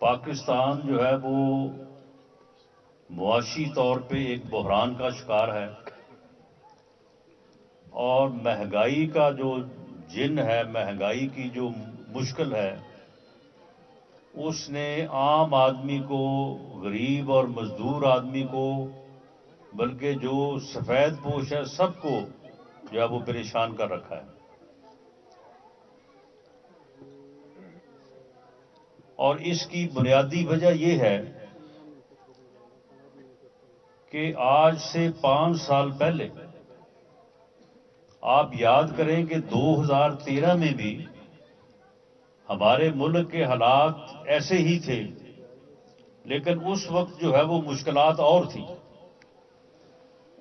پاکستان جو ہے وہ معاشی طور پہ ایک بحران کا شکار ہے، اور مہنگائی کا جو جن ہے، مہنگائی کی جو مشکل ہے، اس نے عام آدمی کو، غریب اور مزدور آدمی کو، بلکہ جو سفید پوش ہے سب کو جو ہے وہ پریشان کر رکھا ہے۔ اور اس کی بنیادی وجہ یہ ہے کہ آج سے 5 سال پہلے آپ یاد کریں کہ 2013 میں بھی ہمارے ملک کے حالات ایسے ہی تھے، لیکن اس وقت جو ہے وہ مشکلات اور تھیں۔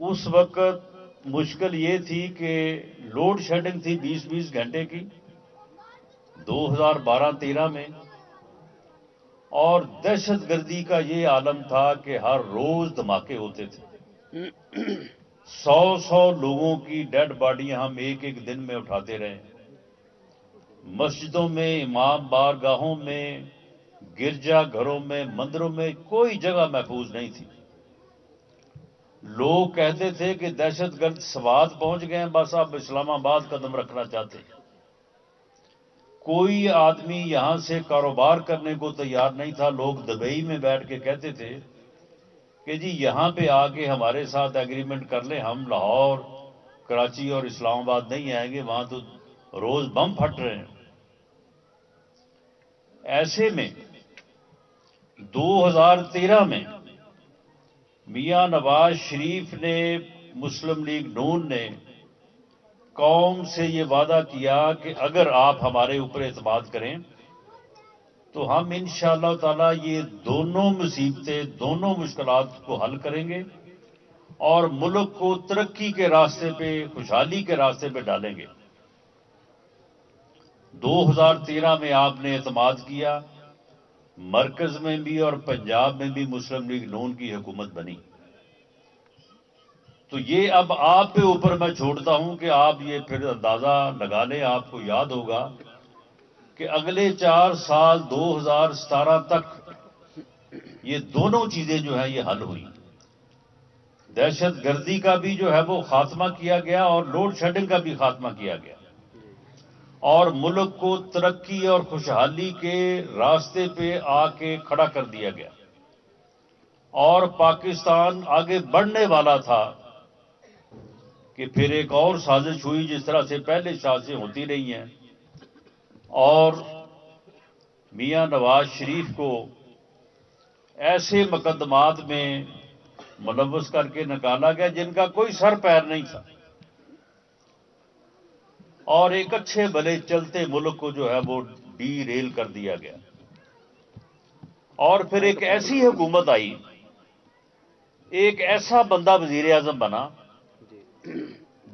اس وقت مشکل یہ تھی کہ لوڈ شیڈنگ تھی 20 گھنٹے کی 2012-13 میں، اور دہشت گردی کا یہ عالم تھا کہ ہر روز دھماکے ہوتے تھے۔ 100 لوگوں کی ڈیڈ باڈیاں ہم ایک ایک دن میں اٹھاتے رہے۔ مسجدوں میں، امام بارگاہوں میں، گرجا گھروں میں، مندروں میں کوئی جگہ محفوظ نہیں تھی۔ لوگ کہتے تھے کہ دہشت گرد سوات پہنچ گئے ہیں، بس اب اسلام آباد قدم رکھنا چاہتے ہیں۔ کوئی آدمی یہاں سے کاروبار کرنے کو تیار نہیں تھا۔ لوگ دبئی میں بیٹھ کے کہتے تھے کہ جی یہاں پہ آ کے ہمارے ساتھ ایگریمنٹ کر لیں، ہم لاہور، کراچی اور اسلام آباد نہیں آئیں گے، وہاں تو روز بم پھٹ رہے ہیں۔ ایسے میں 2013 میں میاں نواز شریف نے، مسلم لیگ نون نے قوم سے یہ وعدہ کیا کہ اگر آپ ہمارے اوپر اعتماد کریں تو ہم انشاءاللہ تعالی یہ دونوں مصیبتیں، دونوں مشکلات کو حل کریں گے اور ملک کو ترقی کے راستے پہ، خوشحالی کے راستے پہ ڈالیں گے۔ 2013 میں آپ نے اعتماد کیا، مرکز میں بھی اور پنجاب میں بھی مسلم لیگ نون کی حکومت بنی۔ تو یہ اب آپ کے اوپر میں چھوڑتا ہوں کہ آپ یہ پھر اندازہ لگا لیں۔ آپ کو یاد ہوگا کہ اگلے 4 سال 2017 تک یہ دونوں چیزیں جو ہیں یہ حل ہوئی۔ دہشت گردی کا بھی جو ہے وہ خاتمہ کیا گیا اور لوڈ شیڈنگ کا بھی خاتمہ کیا گیا، اور ملک کو ترقی اور خوشحالی کے راستے پہ آ کے کھڑا کر دیا گیا، اور پاکستان آگے بڑھنے والا تھا کہ پھر ایک اور سازش ہوئی جس طرح سے پہلے سازشیں ہوتی رہی ہیں، اور میاں نواز شریف کو ایسے مقدمات میں ملوث کر کے نکالا گیا جن کا کوئی سر پیر نہیں تھا، اور ایک اچھے بھلے چلتے ملک کو جو ہے وہ ڈی ریل کر دیا گیا۔ اور پھر ایک ایسی حکومت آئی، ایک ایسا بندہ وزیر اعظم بنا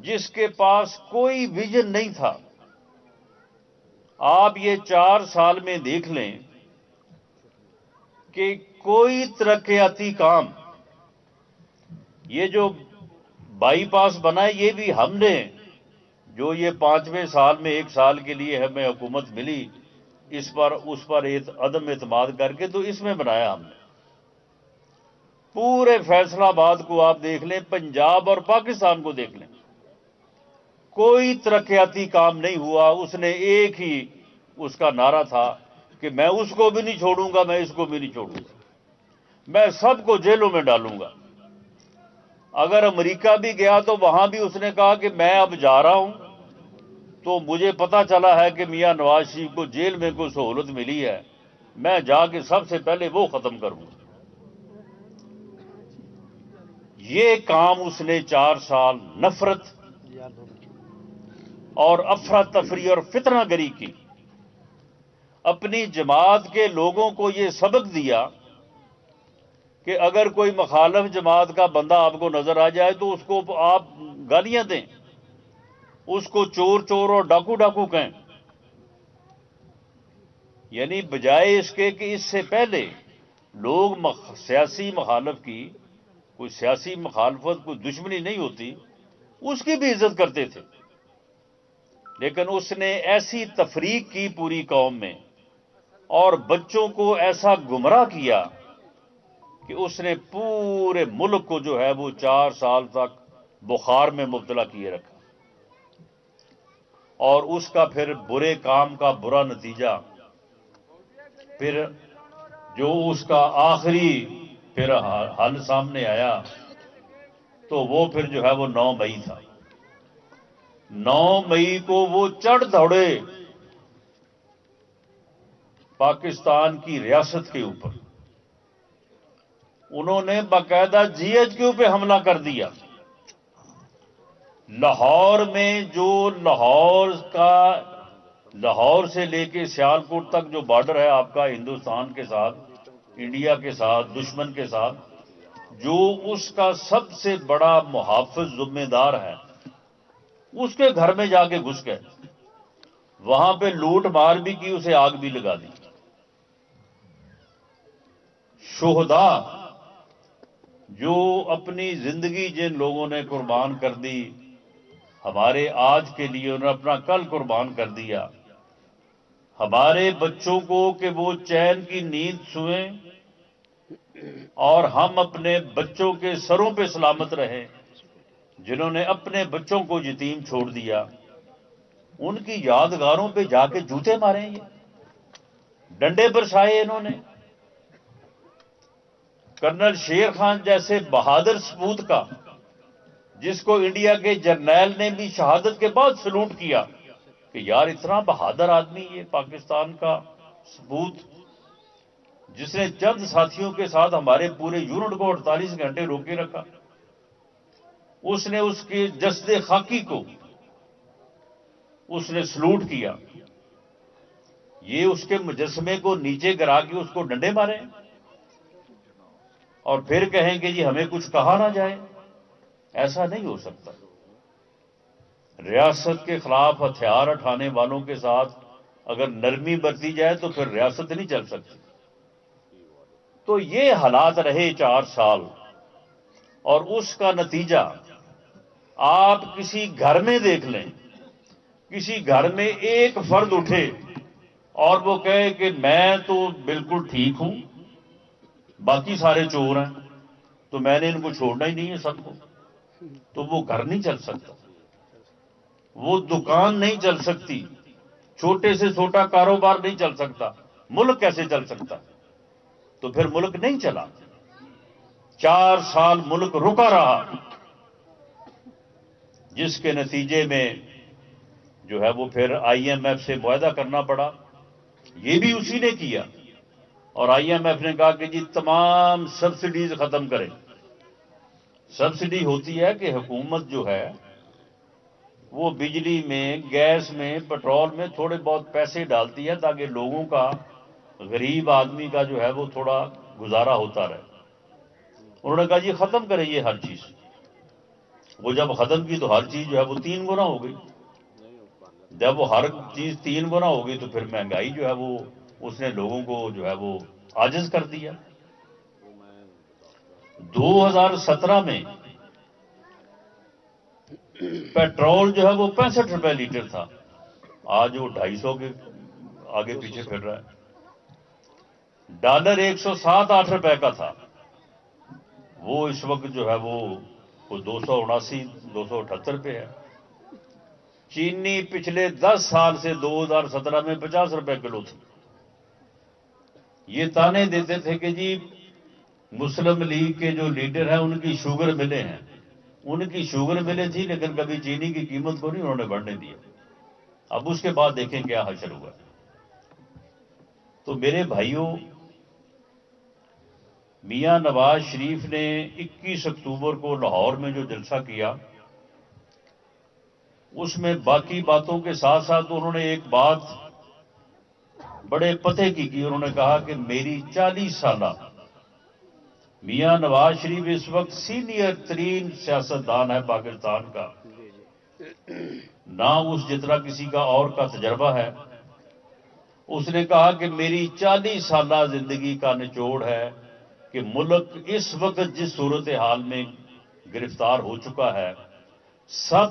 جس کے پاس کوئی ویژن نہیں تھا۔ آپ یہ 4 سال میں دیکھ لیں کہ کوئی ترقیاتی کام، یہ جو بائی پاس بنا ہے یہ بھی ہم نے، جو یہ 5ویں سال میں 1 سال کے لیے ہمیں حکومت ملی، اس پر عدم اعتماد کر کے تو اس میں بنایا ہم نے۔ پورے فیصلہ آباد کو آپ دیکھ لیں، پنجاب اور پاکستان کو دیکھ لیں، کوئی ترقیاتی کام نہیں ہوا۔ اس نے ایک ہی اس کا نعرہ تھا کہ میں اس کو بھی نہیں چھوڑوں گا، میں اس کو بھی نہیں چھوڑوں گا، میں سب کو جیلوں میں ڈالوں گا۔ اگر امریکہ بھی گیا تو وہاں بھی اس نے کہا کہ میں اب جا رہا ہوں تو مجھے پتا چلا ہے کہ میاں نواز شریف کو جیل میں کوئی سہولت ملی ہے، میں جا کے سب سے پہلے وہ ختم کروں گا۔ یہ کام اس نے 4 سال نفرت اور افراتفری اور فتنہ گری کی، اپنی جماعت کے لوگوں کو یہ سبق دیا کہ اگر کوئی مخالف جماعت کا بندہ آپ کو نظر آ جائے تو اس کو آپ گالیاں دیں، اس کو چور چور اور ڈاکو ڈاکو کہیں۔ یعنی بجائے اس کے کہ اس سے پہلے لوگ سیاسی مخالف کی، کوئی سیاسی مخالفت، کوئی دشمنی نہیں ہوتی، اس کی بھی عزت کرتے تھے، لیکن اس نے ایسی تفریق کی پوری قوم میں اور بچوں کو ایسا گمراہ کیا کہ اس نے پورے ملک کو جو ہے وہ 4 سال تک بخار میں مبتلا کیے رکھا، اور اس کا پھر برے کام کا برا نتیجہ پھر جو اس کا آخری پھر حل سامنے آیا تو وہ پھر جو ہے وہ 9 مئی تھا۔ 9 مئی کو وہ چڑھ دوڑے پاکستان کی ریاست کے اوپر، انہوں نے باقاعدہ جی ایچ کیو پہ حملہ کر دیا۔ لاہور میں جو لاہور سے لے کے سیالکوٹ تک جو بارڈر ہے آپ کا ہندوستان کے ساتھ، انڈیا کے ساتھ، دشمن کے ساتھ، جو اس کا سب سے بڑا محافظ ذمہ دار ہے، اس کے گھر میں جا کے گھس گئے، وہاں پہ لوٹ مار بھی کی، اسے آگ بھی لگا دی۔ شہداء جو اپنی زندگی جن لوگوں نے قربان کر دی ہمارے آج کے لیے، انہوں نے اپنا کل قربان کر دیا، ہمارے بچوں کو کہ وہ چین کی نیند سوئیں اور ہم اپنے بچوں کے سروں پہ سلامت رہیں، جنہوں نے اپنے بچوں کو یتیم چھوڑ دیا، ان کی یادگاروں پہ جا کے جوتے مارے، یہ ڈنڈے برسائے انہوں نے۔ کرنل شیر خان جیسے بہادر سپوت کا، جس کو انڈیا کے جرنیل نے بھی شہادت کے بعد سلوٹ کیا کہ یار اتنا بہادر آدمی یہ پاکستان کا سپوت، جس نے چند ساتھیوں کے ساتھ ہمارے پورے یونٹ کو 48 گھنٹے روکے رکھا، اس نے اس کے جسد خاکی کو اس نے سلوٹ کیا، یہ اس کے مجسمے کو نیچے گرا کے اس کو ڈنڈے مارے اور پھر کہیں کہ جی ہمیں کچھ کہا نہ جائے؟ ایسا نہیں ہو سکتا۔ ریاست کے خلاف ہتھیار اٹھانے والوں کے ساتھ اگر نرمی برتی جائے تو پھر ریاست نہیں چل سکتی۔ تو یہ حالات رہے 4 سال، اور اس کا نتیجہ آپ کسی گھر میں دیکھ لیں، کسی گھر میں ایک فرد اٹھے اور وہ کہے کہ میں تو بالکل ٹھیک ہوں، باقی سارے چور ہیں تو میں نے ان کو چھوڑنا ہی نہیں ہے سب کو، تو وہ گھر نہیں چل سکتا، وہ دکان نہیں چل سکتی، چھوٹے سے چھوٹا کاروبار نہیں چل سکتا، ملک کیسے چل سکتا؟ تو پھر ملک نہیں چلا۔ 4 سال ملک رکا رہا، جس کے نتیجے میں جو ہے وہ پھر آئی ایم ایف سے معاہدہ کرنا پڑا، یہ بھی اسی نے کیا، اور آئی ایم ایف نے کہا کہ جی تمام سبسڈیز ختم کریں۔ سبسڈی ہوتی ہے کہ حکومت جو ہے وہ بجلی میں، گیس میں، پٹرول میں تھوڑے بہت پیسے ڈالتی ہے تاکہ لوگوں کا، غریب آدمی کا جو ہے وہ تھوڑا گزارا ہوتا رہے۔ انہوں نے کہا جی ختم کریں یہ ہر چیز۔ وہ جب ختم کی تو ہر چیز جو ہے وہ 3 گنا ہو گئی۔ جب وہ ہر چیز 3 گنا ہو گئی تو پھر مہنگائی جو ہے وہ اس نے لوگوں کو جو ہے وہ عاجز کر دیا۔ 2017 میں پیٹرول جو ہے وہ 65 روپے لیٹر تھا، آج وہ 250 کے آگے پیچھے پھر رہا ہے۔ ڈالر 107-8 روپے کا تھا، وہ اس وقت جو ہے وہ 279-278 پہ ہے۔ چینی پچھلے 10 سال سے 2017 میں 50 روپے کلو تھی۔ یہ تانے دیتے تھے کہ جی مسلم لیگ کے جو لیڈر ہیں ان کی شوگر ملیں ہیں، ان کی شوگر ملیں تھی لیکن کبھی چینی کی قیمت کو نہیں انہوں نے بڑھنے دیا۔ اب اس کے بعد دیکھیں کیا حشر ہوا۔ تو میرے بھائیوں، میاں نواز شریف نے 21 اکتوبر کو لاہور میں جو جلسہ کیا، اس میں باقی باتوں کے ساتھ ساتھ انہوں نے ایک بات بڑے پتے کی انہوں نے کہا کہ میری 40 سالہ، میاں نواز شریف اس وقت سینئر ترین سیاستدان ہے پاکستان کا، نہ اس جتنا کسی کا اور کا تجربہ ہے۔ اس نے کہا کہ میری 40 سالہ زندگی کا نچوڑ ہے کہ ملک اس وقت جس صورتحال میں گرفتار ہو چکا ہے، سب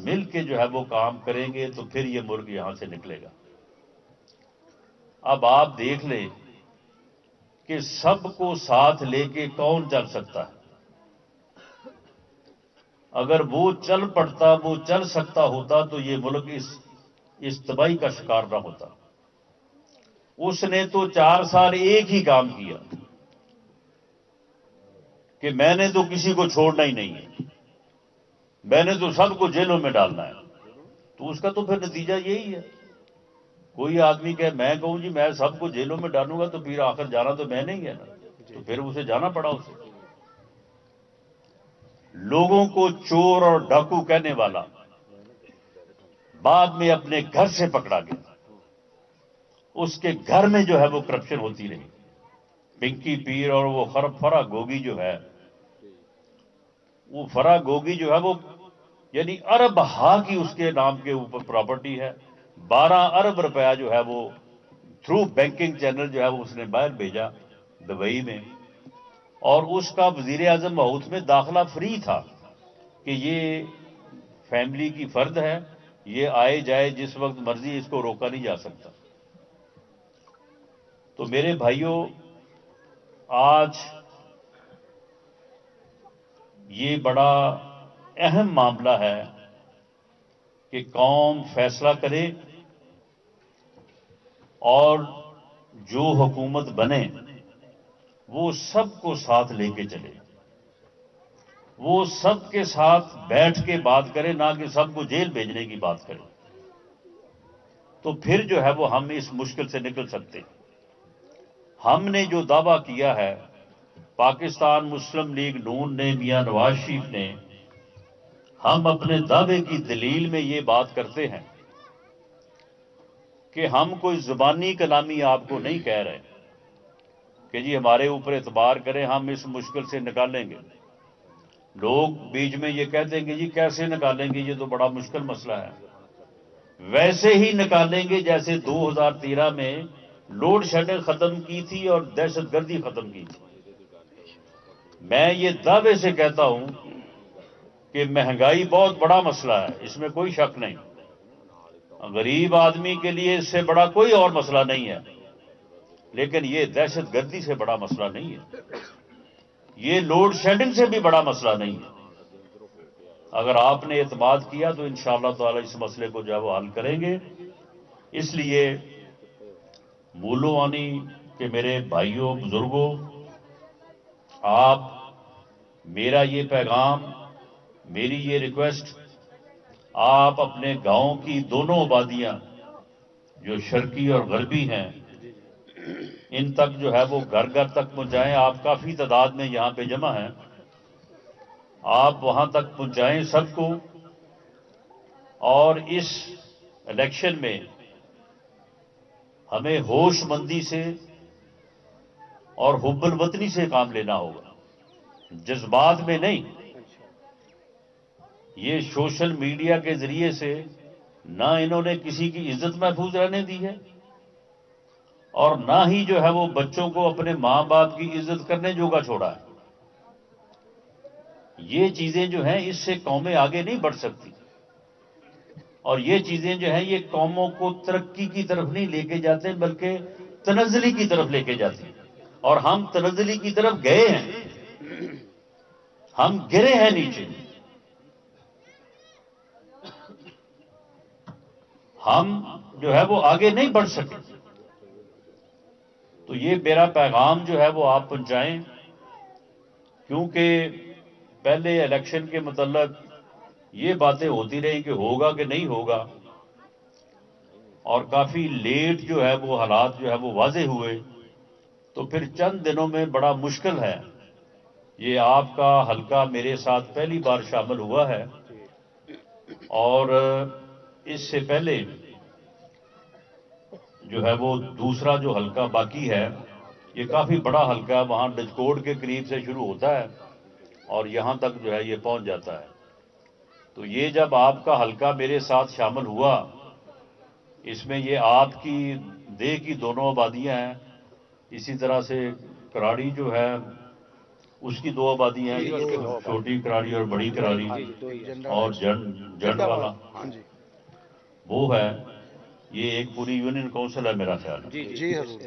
مل کے جو ہے وہ کام کریں گے تو پھر یہ ملک یہاں سے نکلے گا۔ اب آپ دیکھ لیں کہ سب کو ساتھ لے کے کون چل سکتا ہے؟ اگر وہ چل پڑتا، وہ چل سکتا ہوتا تو یہ ملک اس تباہی کا شکار نہ ہوتا۔ اس نے تو 4 سال ایک ہی کام کیا کہ میں نے تو کسی کو چھوڑنا ہی نہیں ہے، میں نے تو سب کو جیلوں میں ڈالنا ہے۔ تو اس کا تو پھر نتیجہ یہی ہے۔ کوئی آدمی کہ میں کہوں جی میں سب کو جیلوں میں ڈالوں گا تو پھر آخر جانا تو میں نہیں ہے نا، تو پھر اسے جانا پڑا اسے۔ لوگوں کو چور اور ڈاکو کہنے والا بعد میں اپنے گھر سے پکڑا گیا، اس کے گھر میں جو ہے وہ کرپشن ہوتی رہی۔ پنکی پیر اور وہ فرا گوگی جو ہے، وہ فرا گوگی جو ہے وہ یعنی ارب ہا کی اس کے نام کے اوپر پراپرٹی ہے۔ 12 ارب روپیہ جو ہے وہ تھرو بینکنگ چینل جو ہے وہ اس نے باہر بھیجا دبئی میں، اور اس کا وزیر اعظم ہاؤس میں داخلہ فری تھا کہ یہ فیملی کی فرد ہے، یہ آئے جائے جس وقت مرضی، اس کو روکا نہیں جا سکتا۔ تو میرے بھائیوں، آج یہ بڑا اہم معاملہ ہے کہ قوم فیصلہ کرے اور جو حکومت بنے وہ سب کو ساتھ لے کے چلے، وہ سب کے ساتھ بیٹھ کے بات کرے، نہ کہ سب کو جیل بھیجنے کی بات کرے۔ تو پھر جو ہے وہ ہم اس مشکل سے نکل سکتے ہیں۔ ہم نے جو دعویٰ کیا ہے، پاکستان مسلم لیگ نون نے، میاں نواز شریف نے، ہم اپنے دعوے کی دلیل میں یہ بات کرتے ہیں کہ ہم کوئی زبانی کلامی آپ کو نہیں کہہ رہے کہ جی ہمارے اوپر اعتبار کریں، ہم اس مشکل سے نکالیں گے۔ لوگ بیچ میں یہ کہتے ہیں کہ جی کیسے نکالیں گے، یہ تو بڑا مشکل مسئلہ ہے۔ ویسے ہی نکالیں گے جیسے 2013 میں لوڈ شیڈنگ ختم کی تھی اور دہشت گردی ختم کی تھی۔ میں یہ دعوے سے کہتا ہوں کہ مہنگائی بہت بڑا مسئلہ ہے، اس میں کوئی شک نہیں، غریب آدمی کے لیے اس سے بڑا کوئی اور مسئلہ نہیں ہے، لیکن یہ دہشت گردی سے بڑا مسئلہ نہیں ہے، یہ لوڈ شیڈنگ سے بھی بڑا مسئلہ نہیں ہے۔ اگر آپ نے اعتماد کیا تو انشاءاللہ تعالی اس مسئلے کو جو ہے وہ حل کریں گے۔ اس لیے مولوانی کے میرے بھائیوں بزرگوں، آپ میرا یہ پیغام، میری یہ ریکویسٹ، آپ اپنے گاؤں کی دونوں آبادیاں جو شرقی اور غربی ہیں ان تک جو ہے وہ گھر گھر تک پہنچائیں۔ آپ کافی تعداد میں یہاں پہ جمع ہیں، آپ وہاں تک پہنچائیں سب کو، اور اس الیکشن میں ہمیں ہوش مندی سے اور حب الوطنی سے کام لینا ہوگا، جذبات میں نہیں۔ یہ سوشل میڈیا کے ذریعے سے نہ انہوں نے کسی کی عزت محفوظ رہنے دی ہے، اور نہ ہی جو ہے وہ بچوں کو اپنے ماں باپ کی عزت کرنے جوگا چھوڑا ہے۔ یہ چیزیں جو ہیں اس سے قومیں آگے نہیں بڑھ سکتی، اور یہ چیزیں جو ہیں یہ قوموں کو ترقی کی طرف نہیں لے کے جاتے بلکہ تنزلی کی طرف لے کے جاتے ہیں، اور ہم تنزلی کی طرف گئے ہیں، ہم گرے ہیں نیچے، ہم جو ہے وہ آگے نہیں بڑھ سکے۔ تو یہ میرا پیغام جو ہے وہ آپ پہنچائیں، کیونکہ پہلے الیکشن کے متعلق یہ باتیں ہوتی رہی کہ ہوگا کہ نہیں ہوگا، اور کافی لیٹ جو ہے وہ حالات جو ہے وہ واضح ہوئے، تو پھر چند دنوں میں بڑا مشکل ہے۔ یہ آپ کا حلقہ میرے ساتھ پہلی بار شامل ہوا ہے، اور اس سے پہلے جو ہے وہ دوسرا جو حلقہ باقی ہے یہ کافی بڑا حلقہ ہے، وہاں ڈجکوٹ کے قریب سے شروع ہوتا ہے اور یہاں تک جو ہے یہ پہنچ جاتا ہے۔ تو یہ جب آپ کا حلقہ میرے ساتھ شامل ہوا، اس میں یہ آپ کی دیہ کی دونوں آبادیاں ہیں، اسی طرح سے کراڑی جو ہے اس کی 2 آبادیاں ہیں، چھوٹی کراڑی اور بڑی کراڑی، اور جنڈ والا وہ ہے۔ یہ ایک پوری یونین کونسل ہے میرا خیال ہے. جی حضور.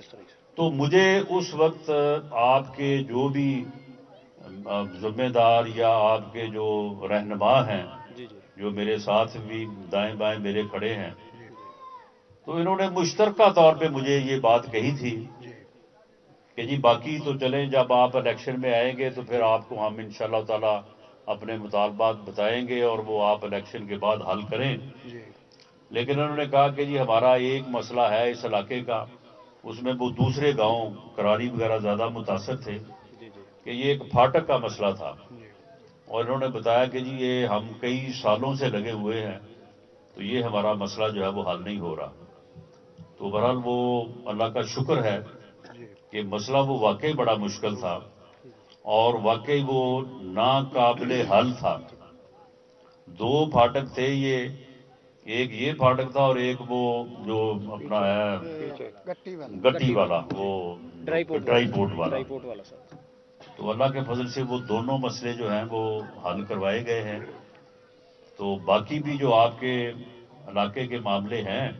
تو مجھے اس وقت آپ کے جو بھی ذمہ دار یا آپ کے جو رہنما ہیں جو میرے ساتھ بھی دائیں بائیں میرے کھڑے ہیں، تو انہوں نے مشترکہ طور پہ مجھے یہ بات کہی تھی کہ جی باقی تو چلیں، جب آپ الیکشن میں آئیں گے تو پھر آپ کو ہم انشاءاللہ تعالی اپنے مطالبات بتائیں گے اور وہ آپ الیکشن کے بعد حل کریں. لیکن انہوں نے کہا کہ جی ہمارا ایک مسئلہ ہے اس علاقے کا، اس میں وہ دوسرے گاؤں کراری وغیرہ زیادہ متاثر تھے، کہ یہ ایک پھاٹک کا مسئلہ تھا. اور انہوں نے بتایا کہ جی یہ ہم کئی سالوں سے لگے ہوئے ہیں، تو یہ ہمارا مسئلہ جو ہے وہ حل نہیں ہو رہا. تو بہرحال وہ اللہ کا شکر ہے کہ مسئلہ وہ واقعی بڑا مشکل تھا اور واقعی وہ ناقابل حل تھا. دو پھاٹک تھے، یہ ایک یہ پھاٹک تھا اور ایک وہ جو اپنا ہے گٹی والا، وہ ڈرائی پورٹ والا. تو اللہ کے فضل سے وہ دونوں مسئلے جو ہیں وہ حل کروائے گئے ہیں. تو باقی بھی جو آپ کے علاقے کے معاملے ہیں،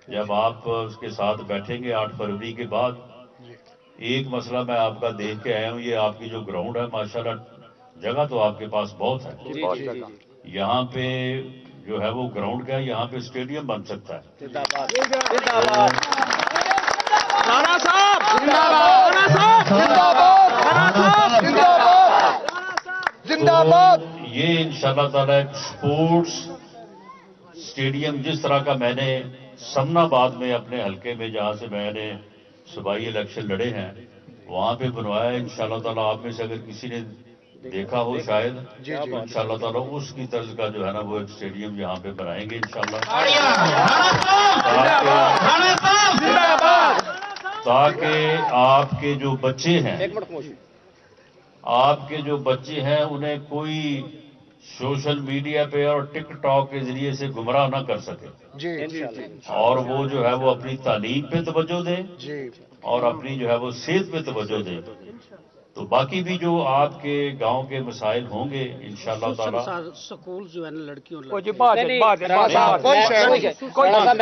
جب آپ اس کے ساتھ بیٹھیں گے 8 فروری کے بعد، ایک مسئلہ میں آپ کا دیکھ کے آیا ہوں، یہ آپ کی جو گراؤنڈ ہے ماشاءاللہ جگہ تو آپ کے پاس بہت ہے. یہاں پہ جو ہے وہ گراؤنڈ کا ہے، یہاں پہ اسٹیڈیم بن سکتا ہے. یہ انشاءاللہ تعالی ایک سپورٹس اسٹیڈیم جس طرح کا میں نے سمن آباد میں اپنے حلقے میں جہاں سے میں نے صوبائی الیکشن لڑے ہیں وہاں پہ بنوایا ہے. انشاءاللہ تعالی آپ میں سے اگر کسی نے دیکھا ہو شاید، انشاءاللہ تعالی اس کی طرز کا جو ہے نا وہ ایک اسٹیڈیم یہاں پہ بنائیں گے انشاءاللہ، تاکہ آپ کے جو بچے ہیں انہیں کوئی سوشل میڈیا پہ اور ٹک ٹاک کے ذریعے سے گمراہ نہ کر سکے، اور وہ جو ہے وہ اپنی تعلیم پہ توجہ دیں اور اپنی جو ہے وہ صحت پہ توجہ دیں. تو باقی بھی جو آپ کے گاؤں کے مسائل ہوں گے انشاءاللہ تعالی. سکول جو ہے نا لڑکیوں میں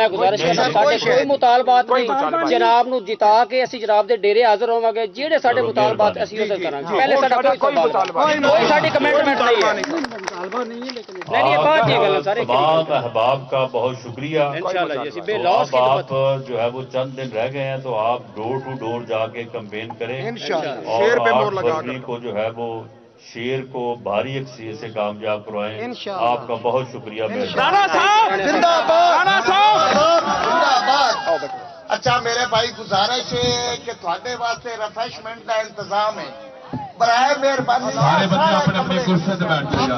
گزارش کرنا ساڈے کوئی مطالبات نہیں، جناب نو جتا کے اسی جناب دے ڈیرے حاضر ہوواਂگے، جہڑے ساڈے مطالبات اسی ادھر کرانگے. پہلے ساڈا کوئی مطالبہ کوئی ساڈی کمنٹمنٹ نہیں ہے. مطالبہ نہیں ہے لیکن تمام احباب کا بہت شکریہ. اب آپ جو ہے وہ چند دن رہ گئے ہیں تو آپ ڈور ٹو ڈور جا کے کمپین کریں اور 8 فروری کو جو ہے وہ شیر کو بھاری اکثریت سے کامیاب کروائیں. آپ کا بہت شکریہ. اچھا میرے بھائی گزارش ہے کہ تھوڑے واسطے ریفریشمنٹ کا انتظام ہے، برائے مہربانی سارے بچے اپنے اپنے کرسی سے بیٹھ جائیں.